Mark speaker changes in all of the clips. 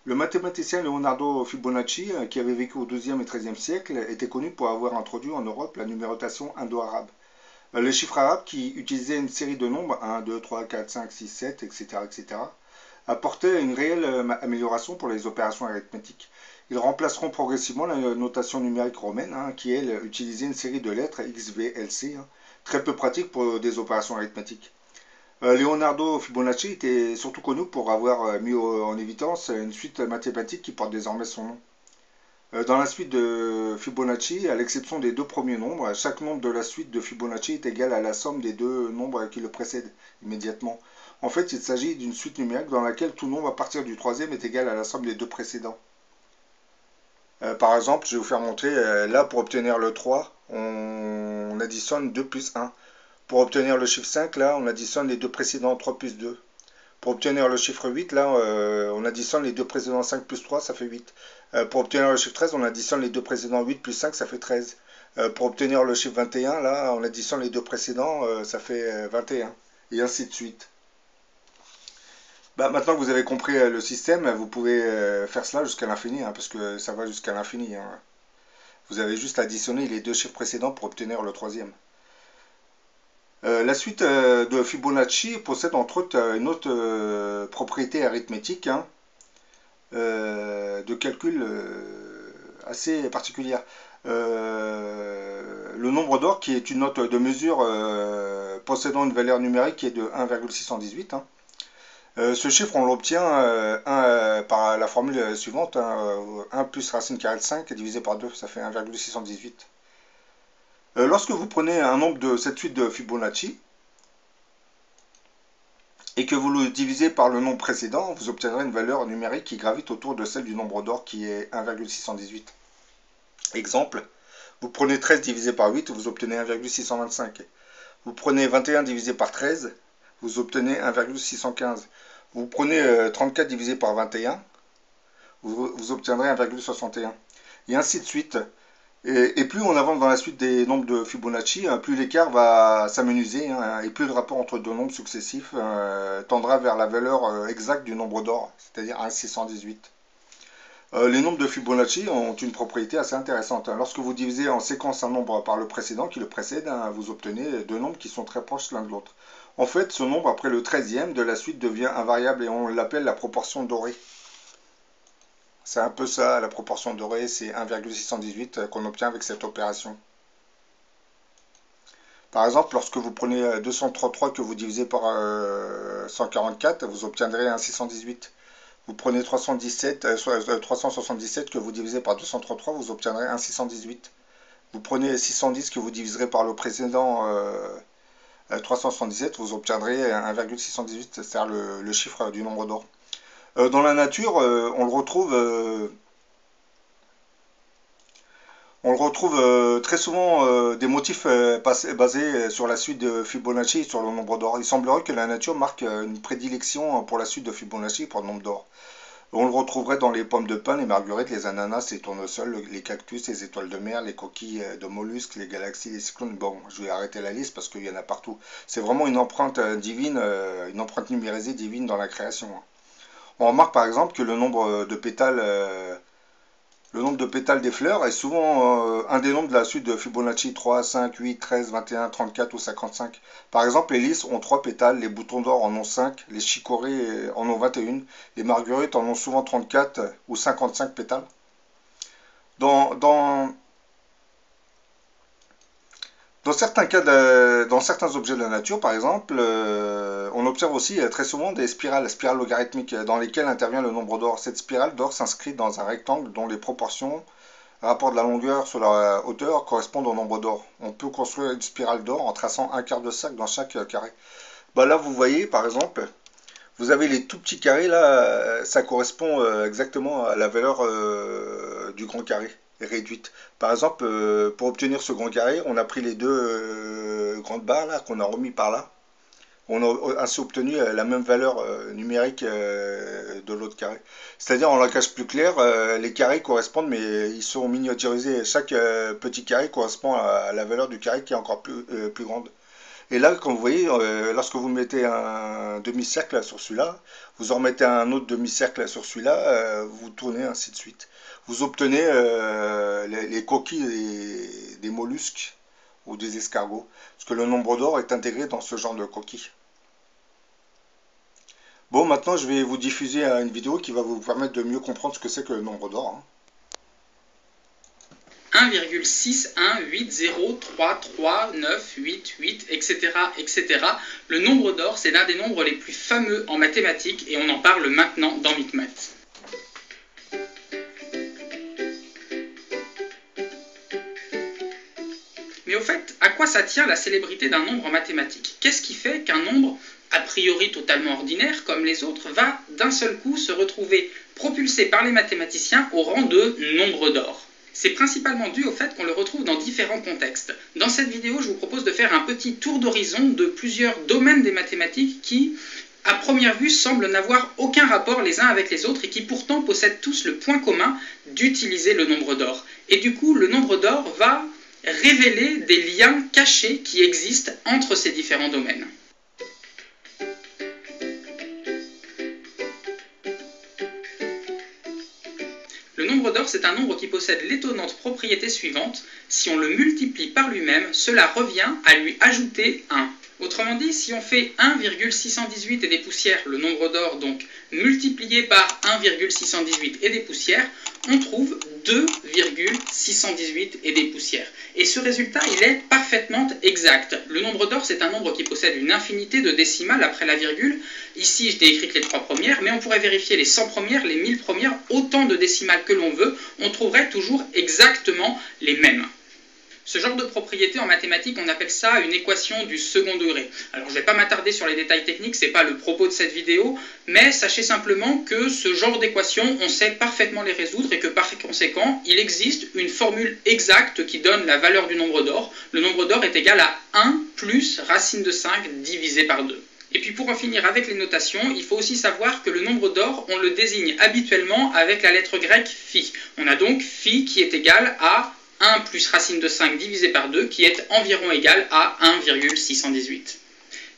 Speaker 1: Le mathématicien Leonardo Fibonacci, qui avait vécu au XIIe et XIIIe siècle, était connu pour avoir introduit en Europe la numérotation indo-arabe. Les chiffres arabes, qui utilisaient une série de nombres, 1, 2, 3, 4, 5, 6, 7, etc., etc., apportaient une réelle amélioration pour les opérations arithmétiques. Ils remplaceront progressivement la notation numérique romaine, qui, elle, utilisait une série de lettres X, V, L, C, très peu pratique pour des opérations arithmétiques. Leonardo Fibonacci était surtout connu pour avoir mis en évidence une suite mathématique qui porte désormais son nom. Dans la suite de Fibonacci, à l'exception des deux premiers nombres, chaque nombre de la suite de Fibonacci est égal à la somme des deux nombres qui le précèdent immédiatement. En fait, il s'agit d'une suite numérique dans laquelle tout nombre à partir du troisième est égal à la somme des deux précédents. Par exemple, je vais vous faire montrer, là pour obtenir le 3, on additionne 2 plus 1. Pour obtenir le chiffre 5, là, on additionne les deux précédents 3 plus 2. Pour obtenir le chiffre 8, là, on additionne les deux précédents 5 plus 3, ça fait 8. Pour obtenir le chiffre 13, on additionne les deux précédents 8 plus 5, ça fait 13. Pour obtenir le chiffre 21, là, on additionne les deux précédents, ça fait 21. Et ainsi de suite. Bah, maintenant que vous avez compris le système, vous pouvez faire cela jusqu'à l'infini, parce que ça va jusqu'à l'infini. Vous avez juste additionné les deux chiffres précédents pour obtenir le troisième. La suite de Fibonacci possède entre autres une autre propriété arithmétique de calcul assez particulière. Le nombre d'or, qui est une note de mesure possédant une valeur numérique qui est de 1,618. Ce chiffre, on l'obtient par la formule suivante, 1 plus racine carrée de 5 divisé par 2, ça fait 1,618. Lorsque vous prenez un nombre de cette suite de Fibonacci, et que vous le divisez par le nombre précédent, vous obtiendrez une valeur numérique qui gravite autour de celle du nombre d'or qui est 1,618. Exemple, vous prenez 13 divisé par 8, vous obtenez 1,625. Vous prenez 21 divisé par 13, vous obtenez 1,615. Vous prenez 34 divisé par 21, vous obtiendrez 1,61. Et ainsi de suite. Et plus on avance dans la suite des nombres de Fibonacci, plus l'écart va s'amenuiser, et plus le rapport entre deux nombres successifs tendra vers la valeur exacte du nombre d'or, c'est-à-dire 1,618. Les nombres de Fibonacci ont une propriété assez intéressante. Lorsque vous divisez en séquence un nombre par le précédent qui le précède, vous obtenez deux nombres qui sont très proches l'un de l'autre. En fait, ce nombre, après le 13e de la suite, devient invariable et on l'appelle la proportion dorée. C'est un peu ça, la proportion dorée, c'est 1,618 qu'on obtient avec cette opération. Par exemple, lorsque vous prenez 233 que vous divisez par 144, vous obtiendrez 1,618. Vous prenez 377 que vous divisez par 233, vous obtiendrez 1,618. Vous prenez 610 que vous diviserez par le précédent 377, vous obtiendrez 1,618, c'est-à-dire le chiffre du nombre d'or. Dans la nature, on le retrouve très souvent des motifs basés sur la suite de Fibonacci et sur le nombre d'or. Il semblerait que la nature marque une prédilection pour la suite de Fibonacci pour le nombre d'or. On le retrouverait dans les pommes de pin, les marguerites, les ananas, les tournesols, les cactus, les étoiles de mer, les coquilles de mollusques, les galaxies, les cyclones. Bon, je vais arrêter la liste parce qu'il y en a partout. C'est vraiment une empreinte divine, une empreinte numérisée divine dans la création. On remarque par exemple que le nombre de pétales des fleurs est souvent un des nombres de la suite de Fibonacci 3, 5, 8, 13, 21, 34 ou 55. Par exemple, les lys ont 3 pétales, les boutons d'or en ont 5, les chicorées en ont 21, les marguerites en ont souvent 34 ou 55 pétales. Dans, dans, dans certains objets de la nature, par exemple, on observe aussi très souvent des spirales logarithmiques dans lesquelles intervient le nombre d'or. Cette spirale d'or s'inscrit dans un rectangle dont les proportions rapport de la longueur sur la hauteur correspondent au nombre d'or. On peut construire une spirale d'or en traçant un quart de cercle dans chaque carré. Bah là, vous voyez, par exemple, vous avez les tout petits carrés, là, ça correspond exactement à la valeur du grand carré réduite. Par exemple, pour obtenir ce grand carré, on a pris les deux grandes barres là, qu'on a remis par là. On a ainsi obtenu la même valeur numérique de l'autre carré. C'est-à-dire, en langage plus clair, les carrés correspondent, mais ils sont miniaturisés. Chaque petit carré correspond à la valeur du carré qui est encore plus grande. Et là, comme vous voyez, lorsque vous mettez un demi-cercle sur celui-là, vous en remettez un autre demi-cercle sur celui-là, vous tournez ainsi de suite. Vous obtenez les coquilles des mollusques ou des escargots, parce que le nombre d'or est intégré dans ce genre de coquilles. Bon, maintenant, je vais vous diffuser une vidéo qui va vous permettre de mieux comprendre ce que c'est que le nombre d'or, hein.
Speaker 2: 1,61803398, etc., etc. Le nombre d'or, c'est l'un des nombres les plus fameux en mathématiques et on en parle maintenant dans Micmath. Mais au fait, à quoi ça tient la célébrité d'un nombre en mathématiques? Qu'est-ce qui fait qu'un nombre, a priori totalement ordinaire comme les autres, va d'un seul coup se retrouver propulsé par les mathématiciens au rang de nombre d'or? C'est principalement dû au fait qu'on le retrouve dans différents contextes. Dans cette vidéo, je vous propose de faire un petit tour d'horizon de plusieurs domaines des mathématiques qui, à première vue, semblent n'avoir aucun rapport les uns avec les autres et qui pourtant possèdent tous le point commun d'utiliser le nombre d'or. Et du coup, le nombre d'or va révéler des liens cachés qui existent entre ces différents domaines. Le nombre d'or, c'est un nombre qui possède l'étonnante propriété suivante: si on le multiplie par lui-même, cela revient à lui ajouter 1. Autrement dit, si on fait 1,618 et des poussières, le nombre d'or donc multiplié par 1,618 et des poussières, on trouve 2,618 et des poussières. Et ce résultat, il est parfaitement exact. Le nombre d'or, c'est un nombre qui possède une infinité de décimales après la virgule. Ici, je n'ai écrit que les 3 premières, mais on pourrait vérifier les 100 premières, les 1000 premières, autant de décimales que l'on veut, on trouverait toujours exactement les mêmes. Ce genre de propriété en mathématiques, on appelle ça une équation du second degré. Alors je ne vais pas m'attarder sur les détails techniques, ce n'est pas le propos de cette vidéo, mais sachez simplement que ce genre d'équations, on sait parfaitement les résoudre et que par conséquent, il existe une formule exacte qui donne la valeur du nombre d'or. Le nombre d'or est égal à 1 plus racine de 5 divisé par 2. Et puis pour en finir avec les notations, il faut aussi savoir que le nombre d'or, on le désigne habituellement avec la lettre grecque phi. On a donc phi qui est égal à 1 plus racine de 5 divisé par 2, qui est environ égal à 1,618.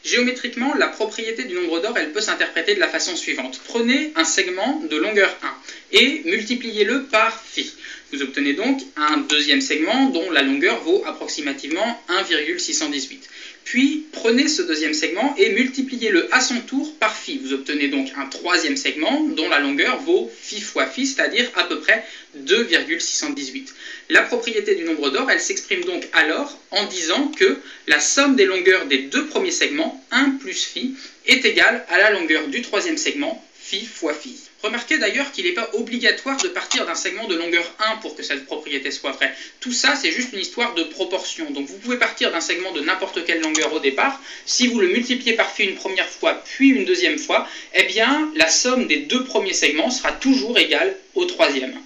Speaker 2: Géométriquement, la propriété du nombre d'or, elle peut s'interpréter de la façon suivante. Prenez un segment de longueur 1 et multipliez-le par phi. Vous obtenez donc un deuxième segment dont la longueur vaut approximativement 1,618. Puis, prenez ce deuxième segment et multipliez-le à son tour par phi. Vous obtenez donc un troisième segment dont la longueur vaut phi fois phi, c'est-à-dire à peu près 2,618. La propriété du nombre d'or, elle s'exprime donc alors en disant que la somme des longueurs des deux premiers segments, 1 plus phi, est égale à la longueur du troisième segment, phi fois phi. Remarquez d'ailleurs qu'il n'est pas obligatoire de partir d'un segment de longueur 1 pour que cette propriété soit vraie. Tout ça, c'est juste une histoire de proportion. Donc vous pouvez partir d'un segment de n'importe quelle longueur au départ. Si vous le multipliez par phi une première fois, puis une deuxième fois, eh bien, la somme des deux premiers segments sera toujours égale au troisième.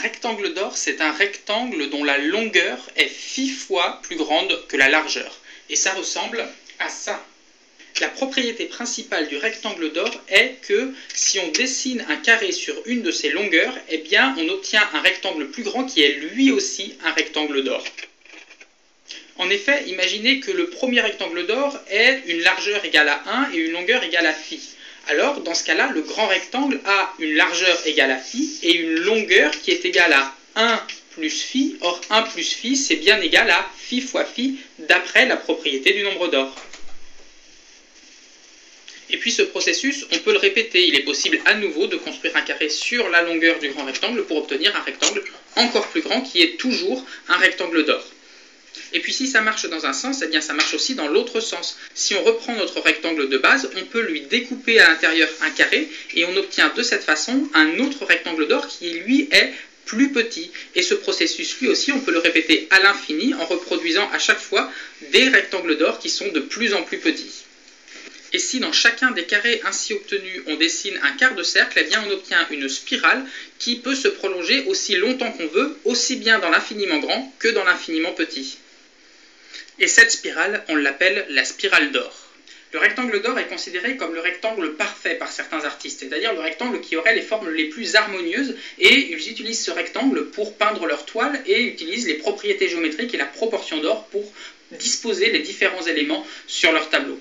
Speaker 2: Rectangle d'or, c'est un rectangle dont la longueur est phi fois plus grande que la largeur. Et ça ressemble à ça. La propriété principale du rectangle d'or est que si on dessine un carré sur une de ses longueurs, eh bien on obtient un rectangle plus grand qui est lui aussi un rectangle d'or. En effet, imaginez que le premier rectangle d'or ait une largeur égale à 1 et une longueur égale à phi. Alors, dans ce cas-là, le grand rectangle a une largeur égale à phi et une longueur qui est égale à 1 plus phi. Or, 1 plus phi, c'est bien égal à phi fois phi, d'après la propriété du nombre d'or. Et puis ce processus, on peut le répéter. Il est possible à nouveau de construire un carré sur la longueur du grand rectangle pour obtenir un rectangle encore plus grand qui est toujours un rectangle d'or. Et puis si ça marche dans un sens, eh bien ça marche aussi dans l'autre sens. Si on reprend notre rectangle de base, on peut lui découper à l'intérieur un carré et on obtient de cette façon un autre rectangle d'or qui lui est plus petit. Et ce processus lui aussi, on peut le répéter à l'infini en reproduisant à chaque fois des rectangles d'or qui sont de plus en plus petits. Et si dans chacun des carrés ainsi obtenus, on dessine un quart de cercle, eh bien on obtient une spirale qui peut se prolonger aussi longtemps qu'on veut, aussi bien dans l'infiniment grand que dans l'infiniment petit. Et cette spirale, on l'appelle la spirale d'or. Le rectangle d'or est considéré comme le rectangle parfait par certains artistes, c'est-à-dire le rectangle qui aurait les formes les plus harmonieuses, et ils utilisent ce rectangle pour peindre leur toile et utilisent les propriétés géométriques et la proportion d'or pour disposer les différents éléments sur leur tableau.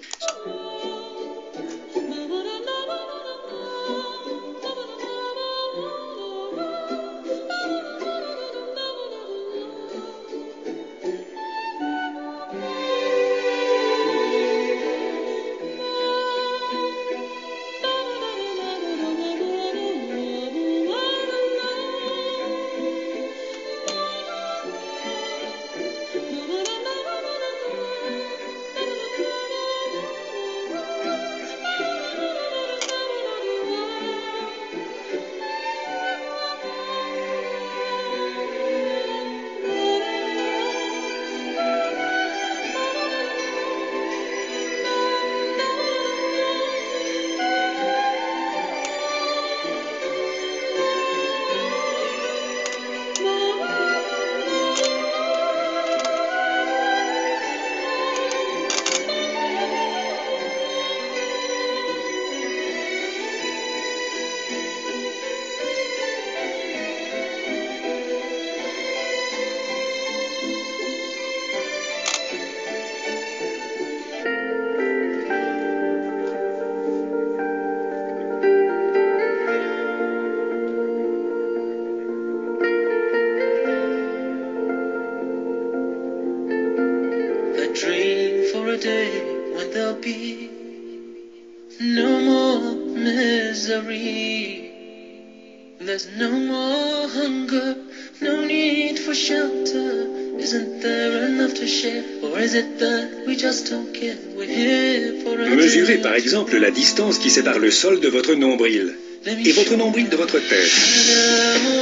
Speaker 3: Dream for a day when there'll be no more misery. There's no more hunger, no need for shelter. Isn't there enough to share? Or is it that we just don't care? We're here for a
Speaker 4: Mesurez par exemple la distance qui sépare le sol de votre nombril et votre nombril de votre tête.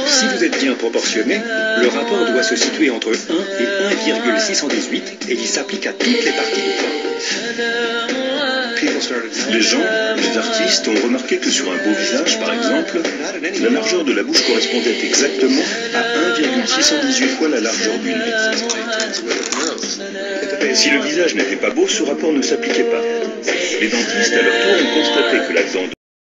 Speaker 4: Si vous êtes bien proportionné, le rapport doit se situer entre 1 et 1,618 et il s'applique à toutes les parties du corps.
Speaker 5: Les gens, les artistes ont remarqué que sur un beau visage, par exemple, la largeur de la bouche correspondait exactement à 1,618 fois la largeur du nez. Si le visage n'était pas beau, ce rapport ne s'appliquait pas. Les dentistes, à leur tour, ont constaté que la dent